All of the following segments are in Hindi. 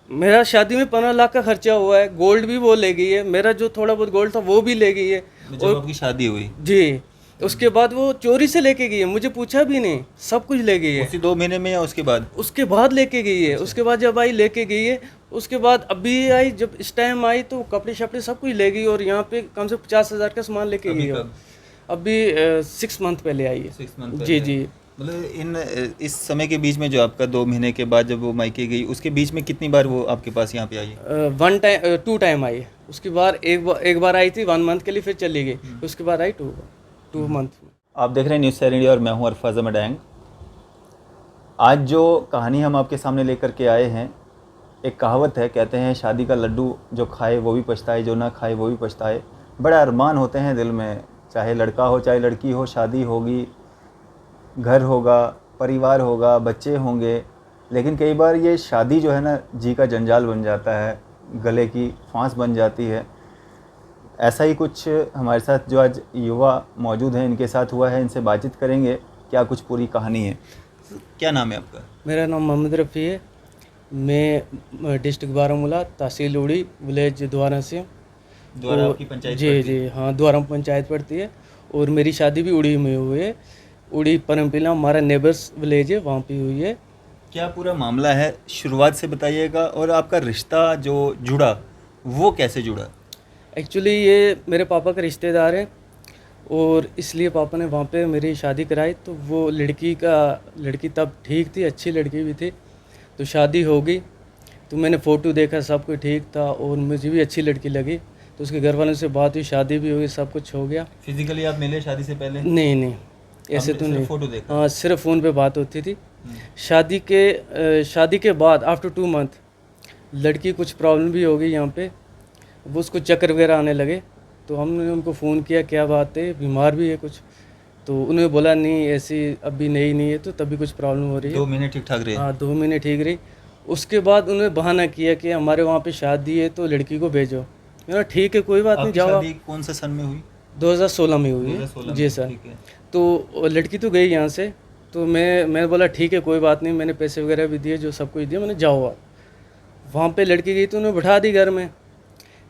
मेरा शादी में 15 लाख का खर्चा हुआ है, गोल्ड भी वो ले गई है, मेरा जो थोड़ा बहुत गोल्ड था वो भी ले गई है। जब आपकी शादी हुई जी, उसके बाद वो चोरी से लेके गई है, मुझे पूछा भी नहीं, सब कुछ ले गई है। उसी 2 महीने में या उसके बाद? उसके बाद लेके गई है, उसके बाद जब आई लेके गई है, उसके बाद अभी आई, जब इस टाइम आई तो कपड़े शपड़े सब कुछ ले गई और यहाँ पे कम से 50,000 का सामान लेके गई है। अभी 6 मंथ पहले आई है। 6 मंथ जी जी। मतलब इस समय के बीच में जो आपका 2 महीने के बाद जब वो मायके गई, उसके बीच में कितनी बार वो आपके पास यहाँ पे आई है? 2 टाइम आई है। उसके बाद एक बार आई थी 1 मंथ के लिए, फिर चली गई। उसके बाद आई 2 मंथ। आप देख रहे हैं न्यूज़ सैर इंडिया और मैं हूँ अरफाज अहमद एंग। आज जो कहानी हम आपके सामने लेकर के आए हैं, एक कहावत है, कहते हैं शादी का लड्डू जो खाए वो भी पछताए, जो ना खाए वो भी पछताए। बड़े अरमान होते हैं दिल में, चाहे लड़का हो चाहे लड़की हो, शादी होगी, घर होगा, परिवार होगा, बच्चे होंगे, लेकिन कई बार ये शादी जो है ना जी का जंजाल बन जाता है, गले की फांस बन जाती है। ऐसा ही कुछ हमारे साथ जो आज युवा मौजूद हैं इनके साथ हुआ है, इनसे बातचीत करेंगे क्या कुछ पूरी कहानी है। क्या नाम है आपका? मेरा नाम मोहम्मद रफ़ी है। मैं डिस्ट्रिक्ट बारामूला, तहसील उड़ी, विलेज द्वारा से। द्वारा आपकी पंचायत जी पड़ती जी हाँ, द्वारा पंचायत पड़ती है और मेरी शादी भी उड़ी में हुई है। उड़ी परमपिला हमारा नेबर्स विलेज है, वहाँ पे हुई है। क्या पूरा मामला है, शुरुआत से बताइएगा। और आपका रिश्ता जो जुड़ा वो कैसे जुड़ा? एक्चुअली ये मेरे पापा का रिश्तेदार है और इसलिए पापा ने वहाँ पे मेरी शादी कराई। तो वो लड़की तब ठीक थी, अच्छी लड़की भी थी। तो शादी हो गई तो मैंने फ़ोटो देखा, सब कुछ ठीक था और मुझे भी अच्छी लड़की लगी। तो उसके घर वालों से बात हुई, शादी भी हुई, सब कुछ हो गया। फिजिकली आप मिले शादी से पहले? नहीं नहीं, ऐसे तो नहीं। फोटो देखा? हाँ, सिर्फ फ़ोन पे बात होती थी। शादी के बाद आफ्टर 2 मंथ लड़की कुछ प्रॉब्लम भी हो गई यहाँ पे, वो उसको चक्कर वगैरह आने लगे। तो हमने उनको फ़ोन किया, क्या बात है, बीमार भी है कुछ? तो उन्होंने बोला नहीं, ऐसी अभी नहीं है, तो तभी कुछ प्रॉब्लम हो रही है। 2 महीने ठीक ठाक रहे? हाँ, 2 महीने ठीक रही। उसके बाद उन्होंने बहाना किया कि हमारे वहाँ पे शादी है तो लड़की को भेजो। मैंने ठीक है, कोई बात नहीं, जाओ। शादी कौन से सन में हुई? 2016 में हुई है। 2016 जी में, सर। ठीक है। तो लड़की तो गई यहाँ से। तो मैंने बोला ठीक है, कोई बात नहीं, मैंने पैसे वगैरह भी दिए, जो सब कुछ दिया, मैंने जाओ आप। वहाँ पे लड़की गई तो उन्हें बिठा दी घर में।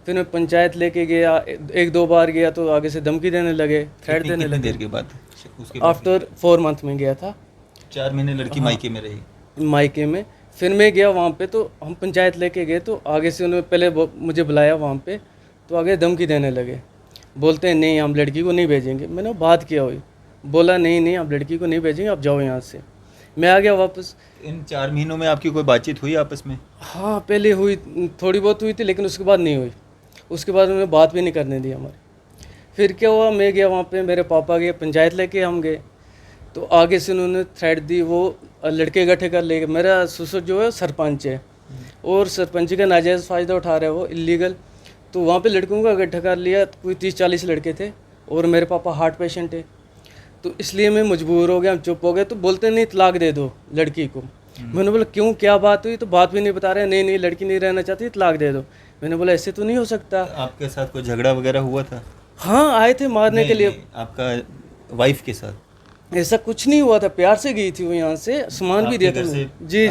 फिर मैं पंचायत लेके गया, 1-2 बार गया तो आगे से धमकी देने लगे, थ्रेट देने लगे। देर के बाद? उसके आफ्टर 4 मंथ में गया था। 4 महीने लड़की मायके में रही? मायके में। फिर मैं गया वहाँ पे, तो हम पंचायत लेके गए तो आगे से उन्होंने पहले मुझे बुलाया वहाँ पे, तो आगे धमकी देने लगे, बोलते हैं नहीं हम लड़की को नहीं भेजेंगे। मैंने बात किया हुई, बोला नहीं आप लड़की को नहीं भेजेंगे, आप जाओ यहाँ से। मैं आ गया वापस। इन 4 महीनों में आपकी कोई बातचीत हुई आपस में? हाँ, पहले हुई, थोड़ी बहुत हुई थी, लेकिन उसके बाद नहीं हुई। उसके बाद उन्होंने बात भी नहीं करने दी हमारी। फिर क्या हुआ, मैं गया वहाँ पे, मेरे पापा गए, पंचायत लेके हम गए। तो आगे से उन्होंने थ्रेट दी, वो लड़के इकट्ठे कर ले गए। मेरा ससुर जो है सरपंच है और सरपंच का नाजायज़ फ़ायदा उठा रहे हैं वो, इलीगल। तो वहाँ पे लड़कों का इकट्ठा कर लिया, कोई 30-40 लड़के थे और मेरे पापा हार्ट पेशेंट है। तो इसलिए मैं मजबूर हो गया, हम चुप हो गए। तो बोलते नहीं तलाक दे दो लड़की को। मैंने बोला क्यों, क्या बात हुई? तो बात भी नहीं बता रहे। नहीं लड़की नहीं रहना चाहती, तलाक दे दो। मैंने बोला ऐसे तो नहीं हो सकता। आपके साथ कोई झगड़ा वगैरह हुआ था? हाँ, आए थे मारने के लिए। आपका वाइफ के साथ? ऐसा कुछ नहीं हुआ था, प्यार से गई थी वो यहाँ से, सामान भी दिया था। जी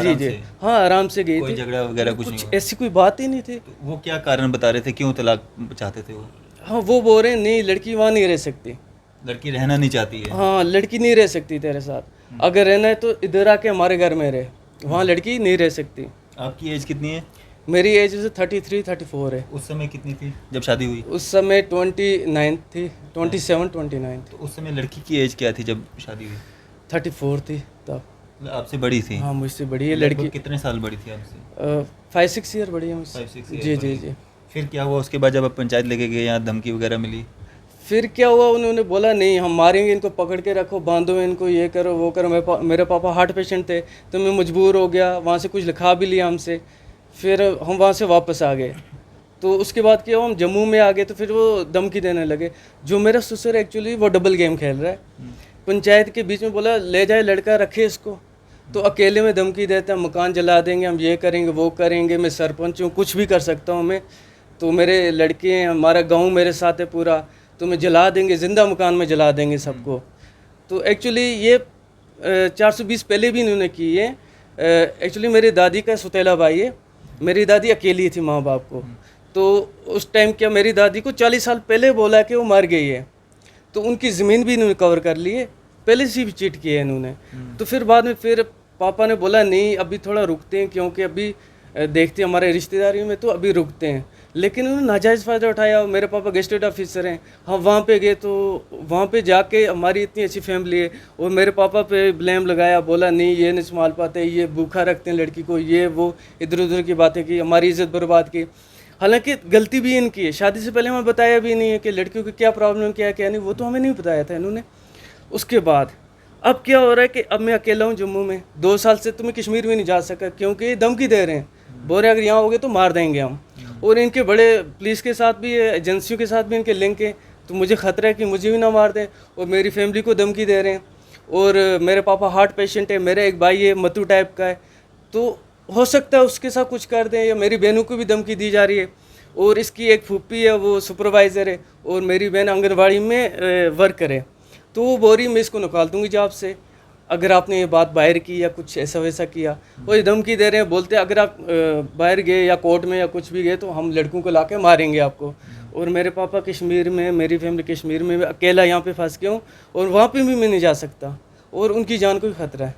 हाँ, आराम से गई कोई थी। झगड़ा वगैरह कुछ नहीं हुआ? ऐसी कोई बात ही नहीं थी। तो वो क्या कारण बता रहे थे, क्यों तलाक चाहते थे वो? हाँ, वो बोल रहे हैं नहीं लड़की वहाँ नहीं रह सकती। लड़की रहना नहीं चाहती है? हाँ, लड़की नहीं रह सकती तेरे साथ, अगर रहना है तो इधर आके हमारे घर में रहे, वहाँ लड़की नहीं रह सकती। आपकी एज कितनी है? मेरी एज 33-34 है। उस समय कितनी थी जब शादी हुई? उस समय 29 थी, 27-29 तो उस समय लड़की की एज क्या थी जब शादी हुई? 34 थी तब। मतलब आपसे बड़ी थी? हाँ, मुझसे बड़ी है लड़की। कितने साल बड़ी थी आपसे? 5-6 ईयर बड़ी है मुझसे। 5-6 ईयर जी। फिर क्या हुआ उसके बाद, जब आप पंचायत लेके गए, यहाँ धमकी वगैरह मिली? फिर क्या हुआ, उन्होंने बोला नहीं हम मारेंगे इनको, पकड़ के रखो, बांधो इनको, ये करो वो करो। मेरे पापा हार्ट पेशेंट थे तो मैं मजबूर हो गया, वहाँ से कुछ लिखा भी लिया हमसे। फिर हम वहाँ से वापस आ गए। तो उसके बाद क्या हुआ, हम जम्मू में आ गए तो फिर वो धमकी देने लगे। जो मेरा ससुर एक्चुअली वो डबल गेम खेल रहा है। पंचायत के बीच में बोला ले जाए लड़का, रखे इसको। तो अकेले में धमकी देते हैं, मकान जला देंगे, हम ये करेंगे वो करेंगे, मैं सरपंच हूँ, कुछ भी कर सकता हूँ मैं। तो मेरे लड़के हैं, हमारा गाँव मेरे साथ है पूरा, तो मैं जला देंगे, ज़िंदा मकान में जला देंगे सबको। तो एक्चुअली ये 420 पहले भी इन्होंने की है। एक्चुअली मेरी दादी का सुतेला भाई है, मेरी दादी अकेली थी माँ बाप को। तो उस टाइम क्या मेरी दादी को 40 साल पहले बोला कि वो मर गई है, तो उनकी ज़मीन भी इन्होंने कवर कर ली है, पहले से भी चीट किया है इन्होंने। तो फिर बाद में फिर पापा ने बोला नहीं अभी थोड़ा रुकते हैं, क्योंकि अभी देखते हैं हमारे रिश्तेदारी में तो अभी रुकते हैं। लेकिन उन्होंने नाजायज़ फ़ायदा उठाया। मेरे पापा गेस्टेड ऑफिसर हैं, हम वहाँ पे गए तो वहाँ पे जाके हमारी इतनी अच्छी फैमिली है, और मेरे पापा पे ब्लेम लगाया, बोला नहीं ये नहीं संभाल पाते, ये भूखा रखते हैं लड़की को, ये वो इधर उधर की बातें की, हमारी इज्जत बर्बाद की। हालांकि गलती भी इनकी है, शादी से पहले हमें बताया भी नहीं है कि लड़कियों की क्या प्रॉब्लम क्या नहीं, वो तो हमें नहीं बताया था इन्होंने। उसके बाद अब क्या हो रहा है कि अब मैं अकेला हूँ जम्मू में, 2 साल से तुम्हें कश्मीर भी नहीं जा सका, क्योंकि धमकी दे रहे हैं, बोल रहे अगर यहाँ हो गए तो मार देंगे हम। और इनके बड़े पुलिस के साथ भी है, एजेंसियों के साथ भी इनके लिंक है, तो मुझे ख़तरा है कि मुझे भी ना मार दें, और मेरी फैमिली को धमकी दे रहे हैं। और मेरे पापा हार्ट पेशेंट है, मेरा एक भाई है मतू टाइप का है, तो हो सकता है उसके साथ कुछ कर दें, या मेरी बहनों को भी धमकी दी जा रही है। और इसकी एक फूफी है, वो सुपरवाइज़र है, और मेरी बहन आंगनबाड़ी में वर्कर है। तो वो बोल रही मैं इसको निकाल दूंगी जॉब से अगर आपने ये बात बाहर की या कुछ ऐसा वैसा किया। वो ये धमकी दे रहे हैं, बोलते हैं अगर आप बाहर गए या कोर्ट में या कुछ भी गए तो हम लड़कों को लाके मारेंगे आपको। और मेरे पापा कश्मीर में, मेरी फैमिली कश्मीर में, मैं अकेला यहाँ पे फंस गया हूँ, और वहाँ पे भी मैं नहीं जा सकता, और उनकी जान को भी खतरा है।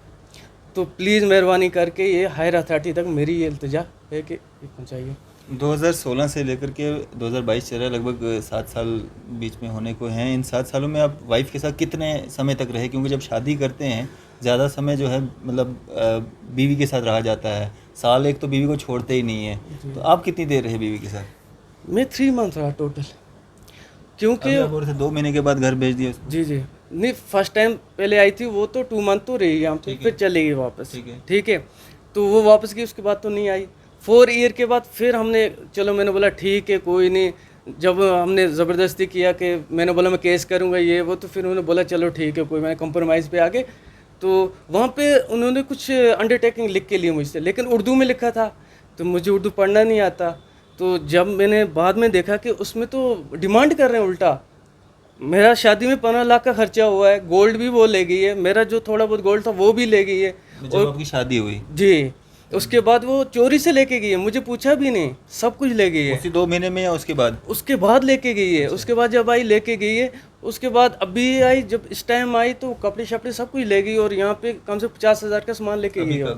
तो प्लीज़ मेहरबानी करके ये हायर अथॉरिटी तक मेरी ये इल्तिजा है कि ये पहुँचाइए। 2016 से लेकर के 2022 चल रहा है, लगभग 7 साल बीच में होने को हैं। इन 7 सालों में आप वाइफ के साथ कितने समय तक रहे? क्योंकि जब शादी करते हैं ज़्यादा समय जो है मतलब बीवी के साथ रहा जाता है, साल एक तो बीवी को छोड़ते ही नहीं है। तो आप कितनी देर रहे बीवी के साथ? मैं 3 मंथ रहा टोटल, क्योंकि आप बोल रहे थे 2 महीने के बाद घर भेज दिया उसको। जी नहीं, फर्स्ट टाइम पहले आई थी वो तो 2 मंथ तो रही यहाँ पे, फिर चली गई वापस। ठीक है, तो वो वापस गई, उसके बाद तो नहीं आई। 4 ईयर के बाद फिर हमने, चलो मैंने बोला ठीक है कोई नहीं, जब हमने ज़बरदस्ती किया कि मैंने बोला मैं केस करूँगा ये वो, तो फिर उन्होंने बोला चलो ठीक है कोई, मैंने कंप्रोमाइज़ पे आ गए। तो वहाँ पे उन्होंने कुछ अंडरटेकिंग लिख के लिए मुझसे, लेकिन उर्दू में लिखा था, तो मुझे उर्दू पढ़ना नहीं आता। तो जब मैंने बाद में देखा कि उसमें तो डिमांड कर रहे हैं उल्टा, मेरा शादी में 15 लाख का खर्चा हुआ है, गोल्ड भी वो ले गई है, मेरा जो थोड़ा बहुत गोल्ड था वो भी ले गई है। जब आपकी शादी हुई जी, उसके बाद वो चोरी से लेके गई है, मुझे पूछा भी नहीं, सब कुछ ले गई है। उसी 2 महीने में या उसके बाद? उसके बाद लेके गई है। उसके बाद जब आई लेके गई है, उसके बाद अभी आई, जब इस टाइम आई तो कपड़े शपड़े सब कुछ ले गई, और यहाँ पे कम से 50,000 का सामान लेके गई है।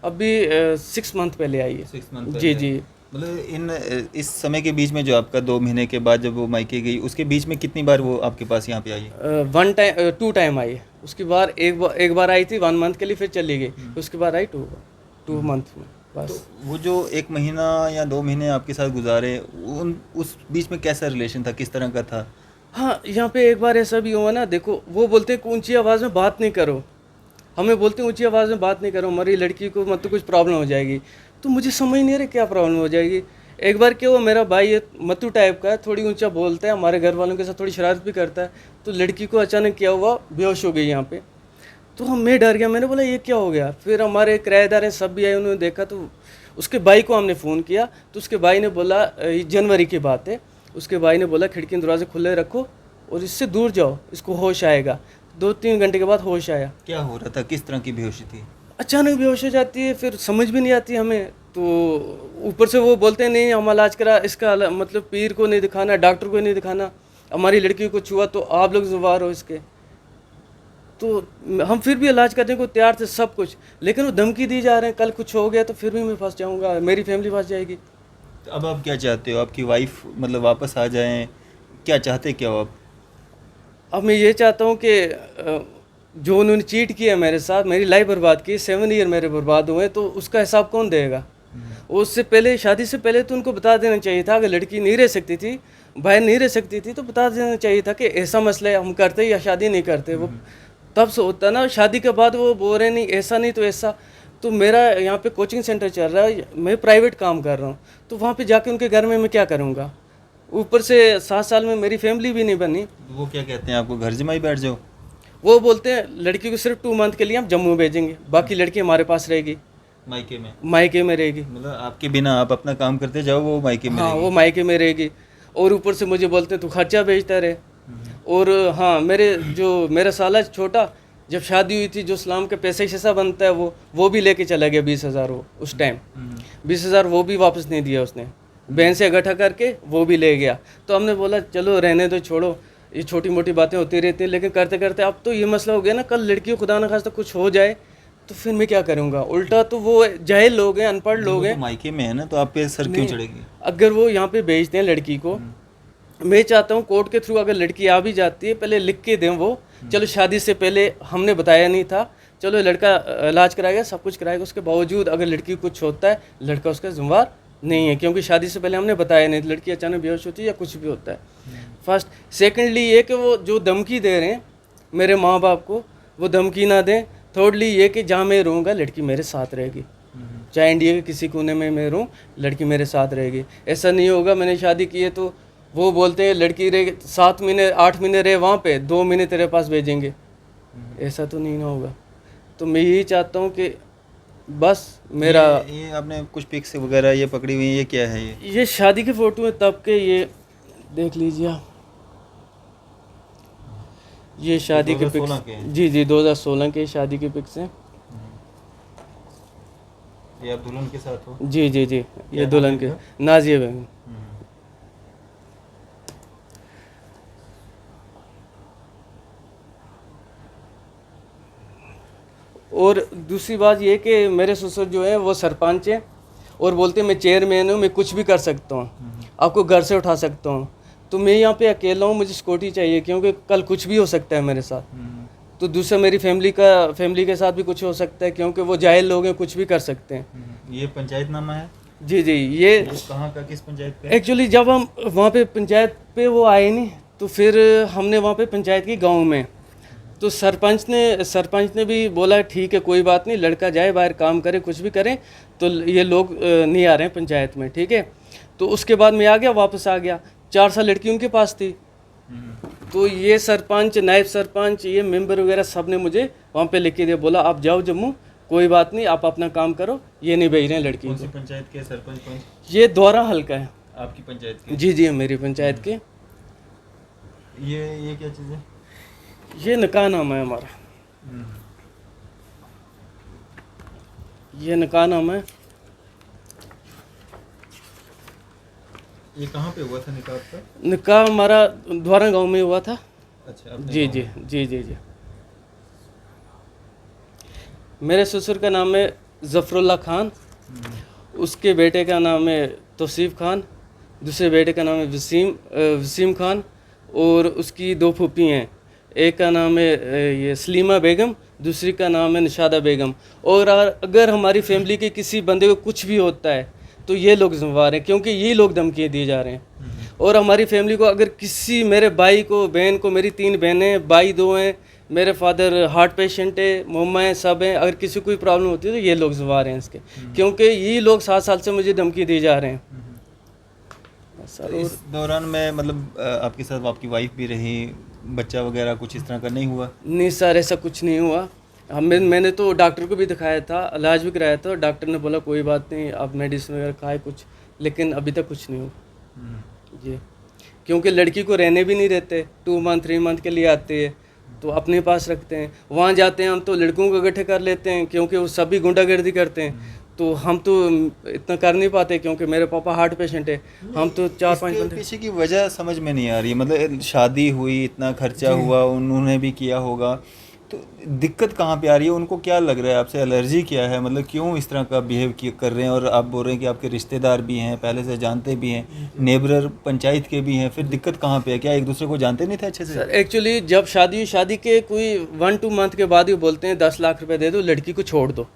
अभी 6 मंथ पहले आई है। 6 मंथ जी मतलब इस समय के बीच में जो आपका 2 महीने के बाद जब वो मायके गई, उसके बीच में कितनी बार वो आपके पास यहाँ पे आई है? 2 टाइम आई है। उसकी बार एक बार आई थी 1 मंथ के लिए, फिर चली गई। उसके बाद आई 2 मंथ में बस। तो वो जो 1 महीना या 2 महीने आपके साथ गुजारे, उस बीच में कैसा रिलेशन था, किस तरह का था? हाँ, यहाँ पे एक बार ऐसा भी हुआ ना, देखो वो बोलते हैं कि ऊंची आवाज़ में बात नहीं करो, हमें बोलते हैं ऊंची आवाज़ में बात नहीं करो, हमारी लड़की को मतलब कुछ प्रॉब्लम हो जाएगी। तो मुझे समझ नहीं आ रहा क्या प्रॉब्लम हो जाएगी। एक बार क्या हुआ, मेरा भाई है मतू टाइप का है, थोड़ी ऊंचा बोलता है, हमारे घर वालों के साथ थोड़ी शरारत भी करता है। तो लड़की को अचानक क्या हुआ, बेहोश हो गई यहाँ पे। तो मैं डर गया, मैंने बोला ये क्या हो गया। फिर हमारे किराएदार हैं सब भी आए, उन्होंने देखा, तो उसके भाई को हमने फ़ोन किया, तो उसके भाई ने बोला, ये जनवरी की बात है, उसके भाई ने बोला खिड़की दरवाजे खुले रखो और इससे दूर जाओ, इसको होश आएगा। 2-3 घंटे के बाद होश आया। क्या हो रहा था, किस तरह की बेहोशी थी? अचानक बेहोश हो जाती है, फिर समझ भी नहीं आती हमें। तो ऊपर से वो बोलते हैं नहीं हम इलाज करा, इसका मतलब पीर को नहीं दिखाना, डॉक्टर को नहीं दिखाना, हमारी लड़की को छुआ तो आप लोग जिम्मेवार हो इसके। तो हम फिर भी इलाज करने को तैयार थे सब कुछ, लेकिन वो धमकी दी जा रहे हैं कल कुछ हो गया तो फिर भी मैं फंस जाऊंगा, मेरी फैमिली फंस जाएगी। तो अब आप क्या चाहते हो, आपकी वाइफ मतलब वापस आ जाएं, क्या चाहते क्या हो आप? अब मैं ये चाहता हूँ कि जो उन्होंने चीट किया मेरे साथ, मेरी लाइफ बर्बाद की, 7 ईयर मेरे बर्बाद हुए, तो उसका हिसाब कौन देगा? उससे पहले, शादी से पहले तो उनको बता देना चाहिए था, अगर लड़की नहीं रह सकती थी, बाहर नहीं रह सकती थी, तो बता देना चाहिए था कि ऐसा मसला है, हम करते या शादी नहीं करते। वो तब से होता ना, शादी के बाद वो बोल रहे नहीं ऐसा नहीं तो ऐसा। तो मेरा यहाँ पे कोचिंग सेंटर चल रहा है, मैं प्राइवेट काम कर रहा हूँ, तो वहाँ पे जाके उनके घर में मैं क्या करूँगा? ऊपर से 7 साल में मेरी फैमिली भी नहीं बनी। वो क्या कहते हैं आपको, घर जमाई बैठ जाओ? वो बोलते हैं लड़की को सिर्फ 2 मंथ के लिए हम जम्मू भेजेंगे, बाकी लड़की हमारे पास रहेगी, मायके में? मायके में रहेगी। मतलब आपके बिना आप अपना काम करते जाओ, वो मायके में हाँ, रहेगी? वो मायके में रहेगी। और ऊपर से मुझे बोलते हैं तू खर्चा भेजता रहे। और हाँ, मेरा साला छोटा जब शादी हुई थी जो सलाम का पैसा हिस्सा बनता है वो भी लेके चला गया 20,000 वो उस टाइम 20,000 वो भी वापस नहीं दिया उसने, बहन से इकट्ठा करके वो भी ले गया। तो हमने बोला चलो रहने दो, छोड़ो, ये छोटी मोटी बातें होती रहती हैं, लेकिन करते करते अब तो ये मसला हो गया ना, कल लड़की को खुदा न खास्ता कुछ हो जाए तो फिर मैं क्या करूँगा। उल्टा तो वो जाहिल लोग हैं, अनपढ़ लोग हैं, मायके में है ना, तो आप पे सर क्यों चढ़ेगी? अगर वो यहाँ पे भेजते हैं लड़की को, मैं चाहता हूँ कोर्ट के थ्रू अगर लड़की आ भी जाती है पहले लिख के दें वो, चलो शादी से पहले हमने बताया नहीं था, चलो लड़का इलाज कराएगा, सब कुछ कराएगा, उसके बावजूद अगर लड़की को कुछ होता है लड़का उसका जिम्मेवार नहीं है, क्योंकि शादी से पहले हमने बताया नहीं, लड़की अचानक बेहोश होती है या कुछ भी होता है। फर्स्ट, सेकेंडली ये कि वो जो धमकी दे रहे हैं मेरे माँ बाप को, वो धमकी ना दें। थर्डली ये कि जहाँ मैं रहूँगा लड़की मेरे साथ रहेगी, चाहे इंडिया के किसी कोने में मैं रहूँ, लड़की मेरे साथ रहेगी। ऐसा नहीं होगा मैंने शादी की है तो वो बोलते हैं लड़की रहे 7 महीने 8 महीने रहे वहाँ पे, 2 महीने तेरे पास भेजेंगे, ऐसा तो नहीं ना होगा। तो मैं यही चाहता हूँ कि बस मेरा ये आपने कुछ पिक्स वगैरह ये पकड़ी हुई है, ये क्या है? ये शादी की फ़ोटो है तब के, ये देख लीजिए आप, ये शादी के 2016 पिक्स, के हैं? जी जी 2016 के शादी के पिक्स हैं। ये आप दुल्हन के साथ हो? जी जी जी, ये नाम दुल्हन है के, इनका? नाजिया बेगम। और दूसरी बात ये कि मेरे ससुर जो है वो सरपंच हैं और बोलते हैं मैं चेयरमैन हूँ, मैं कुछ भी कर सकता हूँ, आपको घर से उठा सकता हूँ। तो मैं यहाँ पे अकेला हूँ, मुझे सिक्योरिटी चाहिए क्योंकि कल कुछ भी हो सकता है मेरे साथ। तो दूसरा मेरी फैमिली के साथ भी कुछ हो सकता है क्योंकि वो जाहिल लोग हैं, कुछ भी कर सकते हैं। ये पंचायतनामा है? जी जी, ये कहाँ का, किस पंचायत का? एक्चुअली जब हम वहाँ पे पंचायत पे वो आए नहीं तो फिर हमने वहाँ पे पंचायत की गांव में, तो सरपंच ने भी बोला ठीक है कोई बात नहीं, लड़का जाए बाहर काम करे कुछ भी करें, तो ये लोग नहीं आ रहे हैं पंचायत में, ठीक है। तो उसके बाद मैं आ गया, वापस आ गया, 4 साल लड़की उनके पास थी। तो ये सरपंच, नायब सरपंच, ये मेंबर वगैरह सब ने मुझे वहाँ पे लिख के दिया, बोला आप जाओ जम्मू, कोई बात नहीं, आप अपना काम करो, ये नहीं भेज रहे हैं लड़की कौन सी को। पंचायत के सरपंच कौन? ये द्वारा हल्का है। आपकी पंचायत के? जी जी, मेरी पंचायत के। ये क्या चीज़ है? ये निकाहनामा है हमारा, ये निकाहनामा है। ये कहाँ पे हुआ था निकाह आपका? निकाह हमारा द्वारा गांव में हुआ था। अच्छा, अपने जी गाँव जी में। जी जी जी। मेरे ससुर का नाम है ज़फ़रुल्लाह खान, उसके बेटे का नाम है तौसीफ़ खान, दूसरे बेटे का नाम है वसीम खान, और उसकी 2 फूफी हैं, एक का नाम है ये सलीमा बेगम, दूसरी का नाम है निशादा बेगम। और अगर हमारी फैमिली के किसी बंदे को कुछ भी होता है तो ये लोग जिम्मेवार हैं, क्योंकि ये लोग धमकियाँ दिए जा रहे हैं। और हमारी फैमिली को अगर किसी, मेरे भाई को, बहन को, मेरी 3 बहनें हैं, भाई 2 हैं, मेरे फादर हार्ट पेशेंट है, मम्मा है, सब हैं, अगर किसी को कोई प्रॉब्लम होती है तो ये लोग जिम्मेवार हैं इसके, क्योंकि ये लोग 7 साल से मुझे धमकी दिए जा रहे हैं। तो इस दौरान में मतलब आपके साथ आपकी वाइफ भी रही, बच्चा वगैरह कुछ इस तरह का नहीं हुआ? नहीं सर, ऐसा कुछ नहीं हुआ। मैंने तो डॉक्टर को भी दिखाया था, इलाज भी कराया था, डॉक्टर ने बोला कोई बात नहीं, आप मेडिसिन वगैरह खाए कुछ, लेकिन अभी तक कुछ नहीं हुआ जी। क्योंकि लड़की को रहने भी नहीं देते, 2 मंथ 3 मंथ के लिए आते हैं तो अपने पास रखते हैं, वहाँ जाते हैं हम तो लड़कों को इकट्ठे कर लेते हैं क्योंकि वो सभी गुंडागर्दी करते हैं, तो हम तो इतना कर नहीं पाते क्योंकि मेरे पापा हार्ट पेशेंट है, हम तो 4-5 बंदे। पीछे की वजह समझ में नहीं आ रही है, मतलब शादी हुई, इतना खर्चा हुआ, उन्होंने भी किया होगा, तो दिक्कत कहाँ पे आ रही है? उनको क्या लग रहा है, आपसे एलर्जी क्या है, मतलब क्यों इस तरह का बिहेव कर रहे हैं? और आप बोल रहे हैं कि आपके रिश्तेदार भी हैं, पहले से जानते भी हैं, नेबर पंचायत के भी हैं, फिर दिक्कत कहाँ पे है? क्या एक दूसरे को जानते नहीं थे अच्छे से? सर एक्चुअली जब शादी के कोई 1-2 मंथ के बाद ही बोलते हैं 10 लाख रुपए दे दो, लड़की को छोड़ दो,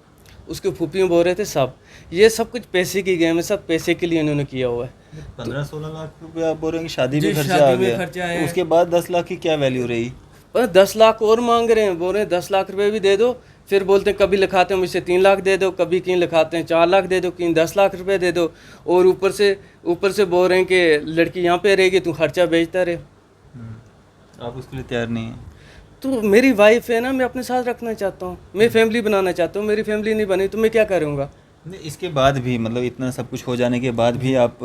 उसके फूफी बोल रहे थे सब, ये सब कुछ पैसे की गेम है, सब पैसे के लिए इन्होंने किया हुआ है। 15-16 लाख रुपए आप बोल रहे हैं कि शादी जी, में खर्चा शादी आ में गया, खर्चा है। तो उसके बाद 10 लाख की क्या वैल्यू रही? पर 10 लाख और मांग रहे हैं, बोल रहे हैं 10 लाख रुपए भी दे दो, फिर बोलते हैं कभी लिखाते हैं मुझसे 3 लाख दे दो, कभी कहीं लिखाते हैं 4 लाख दे दो, कहीं 10 लाख रुपए दे दो, और ऊपर से बोल रहे हैं कि लड़की यहाँ पे रहेगी, तू खर्चा भेजता रहे। आप उसके लिए तैयार नहीं हैं? तो मेरी वाइफ है ना, मैं अपने साथ रखना चाहता हूँ, मैं फैमिली बनाना चाहता हूँ, मेरी फैमिली नहीं बनी तो मैं क्या करूँगा। नहीं, इसके बाद भी मतलब इतना सब कुछ हो जाने के बाद भी आप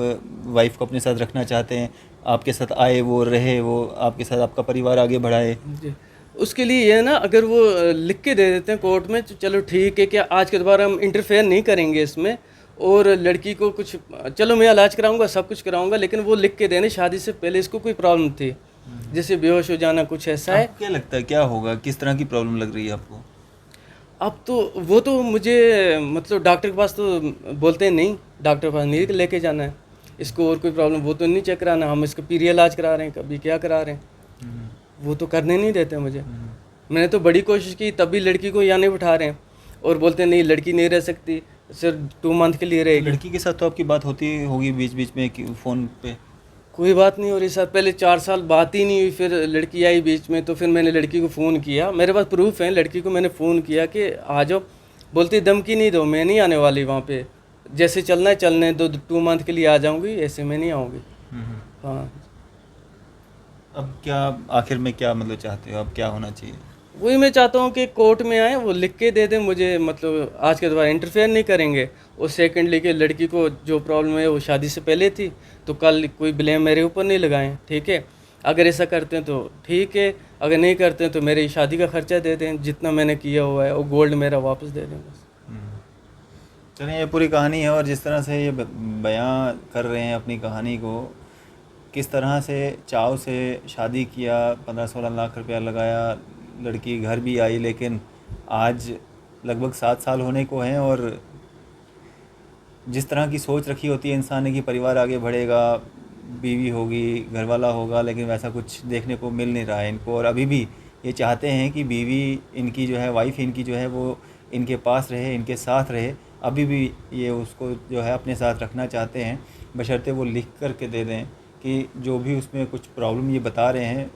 वाइफ को अपने साथ रखना चाहते हैं, आपके साथ आए, वो रहे, वो आपके साथ आपका परिवार आगे बढ़ाए? जी, उसके लिए ये है ना, अगर वो लिख के दे देते हैं कोर्ट में तो चलो ठीक है, क्या आज के दोबारा हम इंटरफेयर नहीं करेंगे इसमें, और लड़की को कुछ, चलो मैं इलाज कराऊंगा, सब कुछ कराऊंगा, लेकिन वो लिख के देने शादी से पहले इसको कोई प्रॉब्लम थी, जैसे बेहोश हो जाना, कुछ ऐसा है। आपको क्या लगता है क्या होगा, किस तरह की प्रॉब्लम लग रही है आपको? अब तो वो तो मुझे मतलब डॉक्टर के पास तो बोलते हैं नहीं, डॉक्टर के पास नहीं लेके जाना है इसको, और कोई प्रॉब्लम वो तो नहीं चेक कराना, हम इसका पीरियड इलाज करा रहे हैं, कभी क्या करा रहे हैं, वो तो करने नहीं देते मुझे। मैंने तो बड़ी कोशिश की, तब भी लड़की को यहाँ नहीं बिठा रहे हैं, और बोलते हैं नहीं लड़की नहीं रह सकती, सिर्फ 2 मंथ के लिए रहेगी। लड़की के साथ तो आपकी बात होती होगी बीच बीच में फ़ोन पे? कोई बात नहीं हो रही सर, पहले 4 साल बात ही नहीं हुई, फिर लड़की आई बीच में, तो फिर मैंने लड़की को फ़ोन किया, मेरे पास प्रूफ है, लड़की को मैंने फ़ोन किया कि आ जाओ, बोलती धमकी नहीं दो, मैं नहीं आने वाली वहाँ पे, जैसे चलना है चलने दो, 2 मंथ के लिए आ जाऊँगी, ऐसे मैं नहीं आऊँगी। हाँ, अब क्या आखिर में क्या मतलब चाहते हो, अब क्या होना चाहिए? वही मैं चाहता हूँ कि कोर्ट में आए, वो लिख के दे दें मुझे, मतलब आज के दोबारा इंटरफेयर नहीं करेंगे, और सेकेंडली कि लड़की को जो प्रॉब्लम है वो शादी से पहले थी, तो कल कोई ब्लेम मेरे ऊपर नहीं लगाएं, ठीक है। अगर ऐसा करते हैं तो ठीक है, अगर नहीं करते हैं तो मेरी शादी का खर्चा दे दें, जितना मैंने किया हुआ है, और गोल्ड मेरा वापस दे दें बस। चलिए, ये पूरी कहानी है, और जिस तरह से ये बयां कर रहे हैं अपनी कहानी को, किस तरह से चाव से शादी किया, 15-16 लाख रुपया लगाया, लड़की घर भी आई, लेकिन आज लगभग 7 साल होने को हैं, और जिस तरह की सोच रखी होती है इंसान ने कि परिवार आगे बढ़ेगा, बीवी होगी, घरवाला होगा, लेकिन वैसा कुछ देखने को मिल नहीं रहा है इनको। और अभी भी ये चाहते हैं कि बीवी इनकी जो है, वाइफ इनकी जो है, वो इनके पास रहे, इनके साथ रहे। अभी भी ये उसको जो है अपने साथ रखना चाहते हैं, बशर्ते वो लिख कर के दे दें कि जो भी उसमें कुछ प्रॉब्लम ये बता रहे हैं,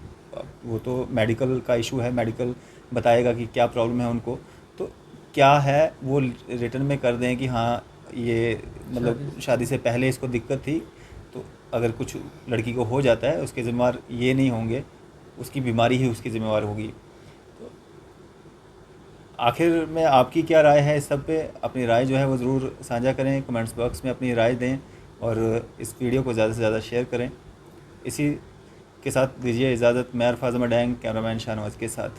वो तो मेडिकल का इशू है, मेडिकल बताएगा कि क्या प्रॉब्लम है उनको, तो क्या है वो रिटर्न में कर दें कि हाँ ये मतलब शादी से पहले इसको दिक्कत थी, तो अगर कुछ लड़की को हो जाता है उसके ज़िम्मेवार ये नहीं होंगे, उसकी बीमारी ही उसकी ज़िम्मेवार होगी। तो आखिर में आपकी क्या राय है इस सब पे? अपनी राय जो है वो ज़रूर साझा करें, कमेंट्स बॉक्स में अपनी राय दें, और इस वीडियो को ज़्यादा से ज़्यादा शेयर करें। इसी के साथ दीजिए इजाज़त, मैं अरफाज़ अहमद डैंग, कैमरामैन शाहनवाज के साथ।